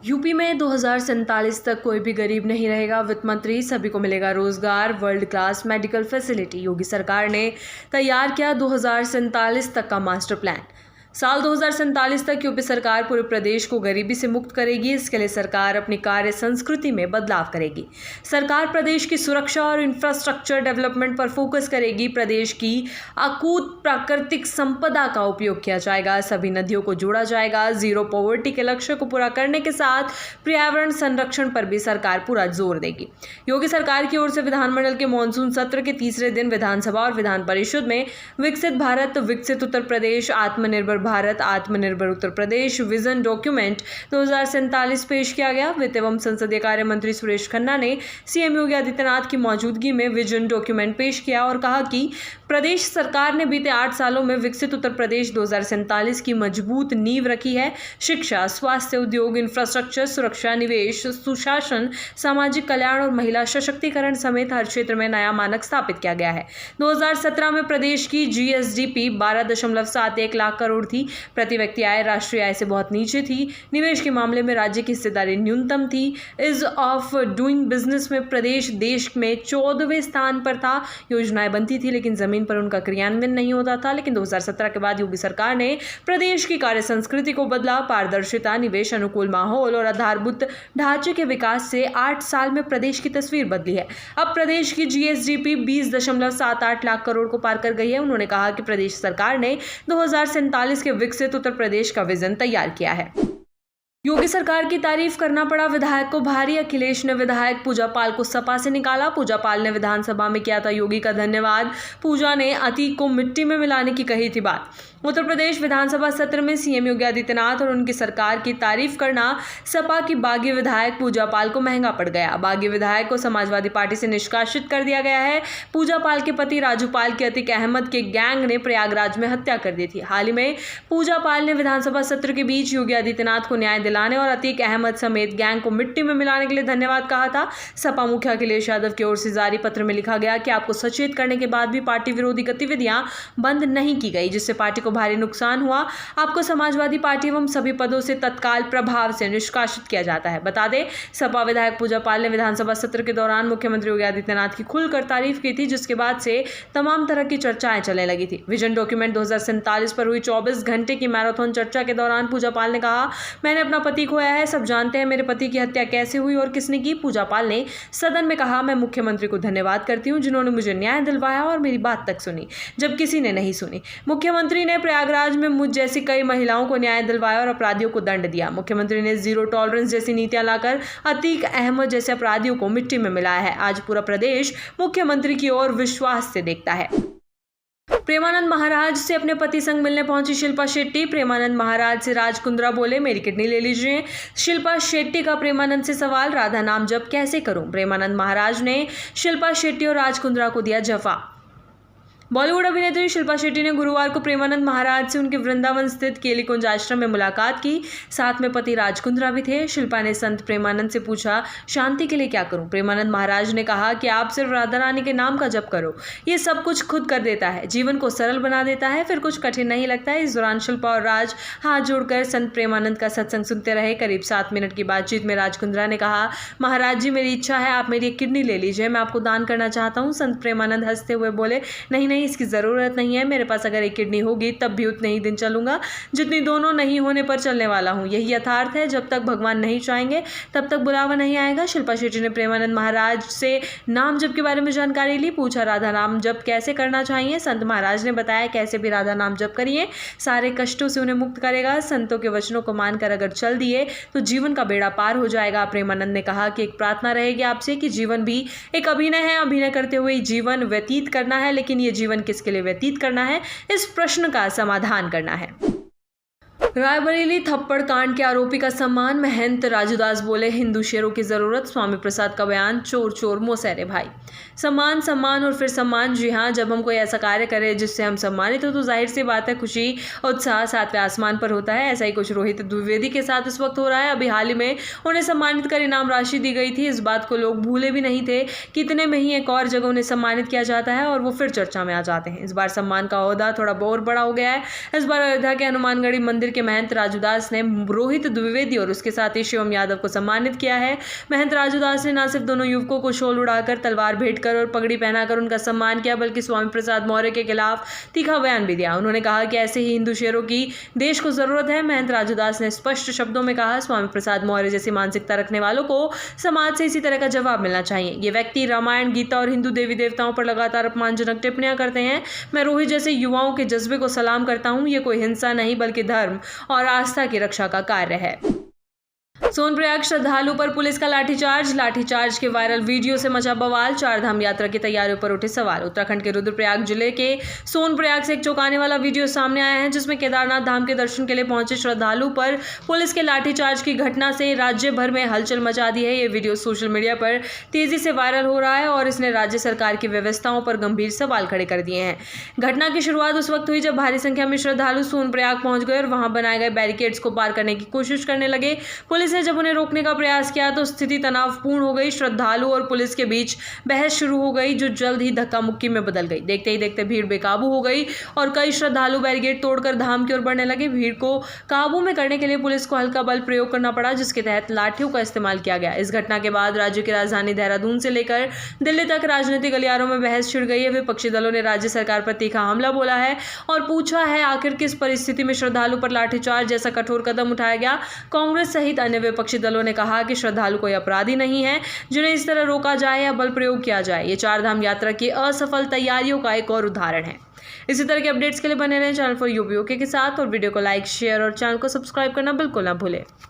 UP में 2047 तक कोई भी गरीब नहीं रहेगा। वित्त मंत्री, सभी को मिलेगा रोजगार, वर्ल्ड क्लास मेडिकल फैसिलिटी। योगी सरकार ने तैयार किया 2047 तक का मास्टर प्लान। साल 2047 तक यूपी सरकार पूरे प्रदेश को गरीबी से मुक्त करेगी। इसके लिए सरकार अपनी कार्य संस्कृति में बदलाव करेगी। सरकार प्रदेश की सुरक्षा और इंफ्रास्ट्रक्चर डेवलपमेंट पर फोकस करेगी। प्रदेश की अकूत प्राकृतिक संपदा का उपयोग किया जाएगा। सभी नदियों को जोड़ा जाएगा। जीरो पॉवर्टी के लक्ष्य को पूरा करने के साथ पर्यावरण संरक्षण पर भी सरकार पूरा जोर देगी। योगी सरकार की ओर से विधानमंडल के मानसून सत्र के तीसरे दिन विधानसभा और विधान परिषद में विकसित भारत, विकसित उत्तर प्रदेश, आत्मनिर्भर भारत, आत्मनिर्भर उत्तर प्रदेश विजन डॉक्यूमेंट 2047 पेश किया गया। वित्त एवं संसदीय कार्य मंत्री सुरेश खन्ना ने सीएम योगी आदित्यनाथ की मौजूदगी में विजन डॉक्यूमेंट पेश किया और कहा कि प्रदेश सरकार ने बीते 8 सालों में विकसित उत्तर प्रदेश 2047 की मजबूत नींव रखी है। शिक्षा, स्वास्थ्य, उद्योग, इंफ्रास्ट्रक्चर, सुरक्षा, निवेश, सुशासन, सामाजिक कल्याण और महिला सशक्तिकरण समेत हर क्षेत्र में नया मानक स्थापित किया गया है। 2017 में प्रदेश की जीएसडीपी 12.71 लाख करोड़ थी। प्रति व्यक्ति आय राष्ट्रीय आय से बहुत नीचे थी। निवेश के मामले में राज्य की हिस्सेदारी न्यूनतम थी। ईज ऑफ डूइंग बिजनेस में प्रदेश देश में 14वें स्थान पर था। योजनाएं बनती थी लेकिन जमीन पर उनका क्रियान्वयन नहीं होता था। लेकिन 2017 के बाद योगी सरकार ने प्रदेश की कार्य संस्कृति को बदला। पारदर्शिता, निवेश अनुकूल माहौल और आधारभूत ढांचे के विकास से 8 साल में प्रदेश की तस्वीर बदली है। अब प्रदेश की जीएसडीपी 20.78 लाख करोड़ को पार कर गई है। उन्होंने कहा कि प्रदेश सरकार ने 2047 के विकसित उत्तर प्रदेश का विजन तैयार किया है। योगी सरकार की तारीफ करना पड़ा विधायक को भारी। अखिलेश ने विधायक पूजा पाल को सपा से निकाला। पूजा पाल ने विधानसभा में किया था योगी का धन्यवाद। पूजा ने अतीक को मिट्टी में मिलाने की कही थी बात। उत्तर प्रदेश विधानसभा सत्र में सीएम योगी आदित्यनाथ और उनकी सरकार की तारीफ करना सपा की बागी विधायक पूजा पाल को महंगा पड़ गया। बागी विधायक को समाजवादी पार्टी से निष्कासित कर दिया गया है। पूजा पाल के पति राजू पाल की अतीक अहमद के गैंग ने प्रयागराज में हत्या कर दी थी। हाल ही में पूजा पाल ने विधानसभा सत्र के बीच योगी आदित्यनाथ को न्याय दिलाने और अतीक अहमद समेत गैंग को मिट्टी में मिलाने के लिए धन्यवाद कहा था। सपा मुखिया अखिलेश यादव की ओर से जारी पत्र में लिखा गया कि आपको सचेत करने के बाद भी पार्टी विरोधी गतिविधियां बंद नहीं की गई, जिससे पार्टी को भारी नुकसान हुआ। आपको समाजवादी पार्टी एवं सभी पदों से तत्काल प्रभाव से निष्कासित किया जाता है। बता दें, सपा विधायक पूजा पाल ने विधानसभा सत्र के दौरान मुख्यमंत्री योगी आदित्यनाथ की खुलकर तारीफ की थी, जिसके बाद से तमाम तरह की चर्चाएं चलने लगी थी। विजन डॉक्यूमेंट 2047 पर हुई 24 घंटे की मैराथन चर्चा के दौरान पूजा पाल ने कहा, मैंने अपना पति खोया है। सब जानते हैं मेरे पति की हत्या कैसे हुई और किसने की। पूजा पाल ने सदन में कहा, मैं मुख्यमंत्री को धन्यवाद करती हूं जिन्होंने मुझे न्याय दिलवाया और मेरी बात तक सुनी जब किसी ने नहीं सुनी। मुख्यमंत्री ने प्रयागराज में मुझ जैसी कई महिलाओं को न्याय दिलवाया और अपराधियों को दंड दिया। मुख्यमंत्री ने जीरो टॉलरेंस जैसी नीतियां लाकर अतीक अहमद जैसे अपराधियों को मिट्टी में मिलाया है। आज पूरा प्रदेश मुख्यमंत्री की ओर विश्वास से देखता है। प्रेमानंद महाराज से अपने पति संग मिलने पहुंची शिल्पा शेट्टी। प्रेमानंद महाराज से राज कुंद्रा बोले, मेरी किडनी ले लीजिए। शिल्पा शेट्टी का प्रेमानंद से सवाल, राधा नाम जप कैसे करूं। प्रेमानंद महाराज ने शिल्पा शेट्टी और राज कुंद्रा को दिया जवाब। बॉलीवुड अभिनेत्री शिल्पा शेट्टी ने गुरुवार को प्रेमानंद महाराज से उनके वृंदावन स्थित केलीकुंज आश्रम में मुलाकात की। साथ में पति राज कुंद्रा भी थे। शिल्पा ने संत प्रेमानंद से पूछा, शांति के लिए क्या करूं। प्रेमानंद महाराज ने कहा कि आप सिर्फ राधा रानी के नाम का जप करो, ये सब कुछ खुद कर देता है, जीवन को सरल बना देता है, फिर कुछ कठिन नहीं लगता है। इस दौरान शिल्पा और राज हाथ जोड़कर संत प्रेमानंद का सत्संग सुनते रहे। करीब 7 मिनट की बातचीत में राज कुंद्रा ने कहा, महाराज जी, मेरी इच्छा है आप मेरी एक किडनी ले लीजिए, मैं आपको दान करना चाहता हूँ। संत प्रेमानंद हंसते हुए बोले, नहीं, इसकी जरूरत नहीं है, मेरे पास अगर एक किडनी होगी तब भी उतने ही दिन चलूंगा जितनी दोनों नहीं होने पर चलने वाला हूं। यही यथार्थ है, जब तक भगवान नहीं चाहेंगे तब तक बुलावा नहीं आएगा। शिल्पा शेट्टी ने प्रेमानंद महाराज से नाम जप के बारे में जानकारी ली। पूछा, राधा नाम जप कैसे करना चाहिए। संत महाराज ने बताया, कैसे भी राधा नाम जप करिए, सारे कष्टों से उन्हें मुक्त करेगा। संतों के वचनों को मानकर अगर चल दिए तो जीवन का बेड़ा पार हो जाएगा। प्रेमानंद ने कहा कि एक प्रार्थना रहेगी आपसे कि जीवन भी एक अभिनय है, अभिनय करते हुए जीवन व्यतीत करना है, लेकिन ये जीवन किसके लिए व्यतीत करना है, इस प्रश्न का समाधान करना है। रायबरेली थप्पड़ कांड के आरोपी का सम्मान, महंत राजूदास बोले, हिंदू शेरों की जरूरत। स्वामी प्रसाद का बयान, चोर चोर मोसेरे भाई। सम्मान और फिर सम्मान। जी हाँ, जब हम कोई ऐसा कार्य करें जिससे हम सम्मानित हो तो जाहिर सी बात है खुशी उत्साह सातवें आसमान पर होता है। ऐसा ही कुछ रोहित द्विवेदी के साथ इस वक्त हो रहा है। अभी हाल ही में उन्हें सम्मानित कर इनाम राशि दी गई थी। इस बात को लोग भूले भी नहीं थे। कितने में ही एक और जगह उन्हें सम्मानित किया जाता है और वो फिर चर्चा में आ जाते हैं। इस बार सम्मान का ओहदा थोड़ा और बड़ा हो गया है। इस बार अयोध्या के हनुमानगढ़ी मंदिर के महंत राजूदास ने रोहित द्विवेदी और उसके साथी शिवम यादव को सम्मानित किया है। महंत राजूदास ने न सिर्फ दोनों युवकों को शॉल उड़ाकर, तलवार भेंट कर और पगड़ी पहनाकर उनका सम्मान किया, बल्कि स्वामी प्रसाद मौर्य के खिलाफ तीखा बयान भी दिया। उन्होंने कहा कि ऐसे ही हिंदू शेरों की देश को जरूरत है। महंत राजूदास ने स्पष्ट शब्दों में कहा, स्वामी प्रसाद मौर्य जैसी मानसिकता रखने वालों को समाज से इसी तरह का जवाब मिलना चाहिए। ये व्यक्ति रामायण, गीता और हिंदू देवी देवताओं पर लगातार अपमानजनक टिप्पणियां करते हैं। मैं रोहित जैसे युवाओं के जज्बे को सलाम करता हूं। ये कोई हिंसा नहीं बल्कि धर्म और आस्था की रक्षा का कार्य है। सोनप्रयाग श्रद्धालु पर पुलिस का लाठीचार्ज के वायरल वीडियो से मचा बवाल। चारधाम यात्रा की तैयारियों पर उठे सवाल। उत्तराखंड के रुद्रप्रयाग जिले के सोनप्रयाग से एक चौंकाने वाला वीडियो सामने आया है, जिसमें केदारनाथ धाम के दर्शन के लिए पहुंचे श्रद्धालु पर पुलिस के लाठीचार्ज की घटना से राज्य भर में हलचल मचा दी है। ये वीडियो सोशल मीडिया पर तेजी से वायरल हो रहा है और इसने राज्य सरकार की व्यवस्थाओं पर गंभीर सवाल खड़े कर दिए हैं। घटना की शुरुआत उस वक्त हुई जब भारी संख्या में श्रद्धालु सोनप्रयाग पहुंच गए और वहां बनाए गए बैरिकेड्स को पार करने की कोशिश करने लगे। पुलिस ने जब उन्हें रोकने का प्रयास किया तो स्थिति तनावपूर्ण हो गई। श्रद्धालु और पुलिस के बीच बहस शुरू हो गई, जो जल्द ही धक्का मुक्की में बदल गई। देखते ही देखते भीड़ बेकाबू हो गई और कई श्रद्धालु बैरिकेड तोड़कर धाम की ओर बढ़ने लगे। भीड़ को काबू में करने के लिए पुलिस को हल्का बल प्रयोग करना पड़ा, जिसके तहत लाठियों का इस्तेमाल किया गया। इस घटना के बाद राज्य की राजधानी देहरादून से लेकर दिल्ली तक राजनीतिक गलियारों में बहस छिड़ गई है। विपक्षी दलों ने राज्य सरकार पर तीखा हमला बोला है और पूछा है, आखिर किस परिस्थिति में श्रद्धालु पर लाठीचार्ज जैसा कठोर कदम उठाया गया। कांग्रेस सहित अन्य विपक्षी दलों ने कहा कि श्रद्धालु कोई अपराधी नहीं है जिन्हें इस तरह रोका जाए या बल प्रयोग किया जाए। ये चारधाम यात्रा की असफल तैयारियों का एक और उदाहरण है। इसी तरह के अपडेट्स के लिए बने रहें चैनल फॉर यूपी के साथ और वीडियो को लाइक, शेयर और चैनल को सब्सक्राइब करना बिल्कुल ना भूलें।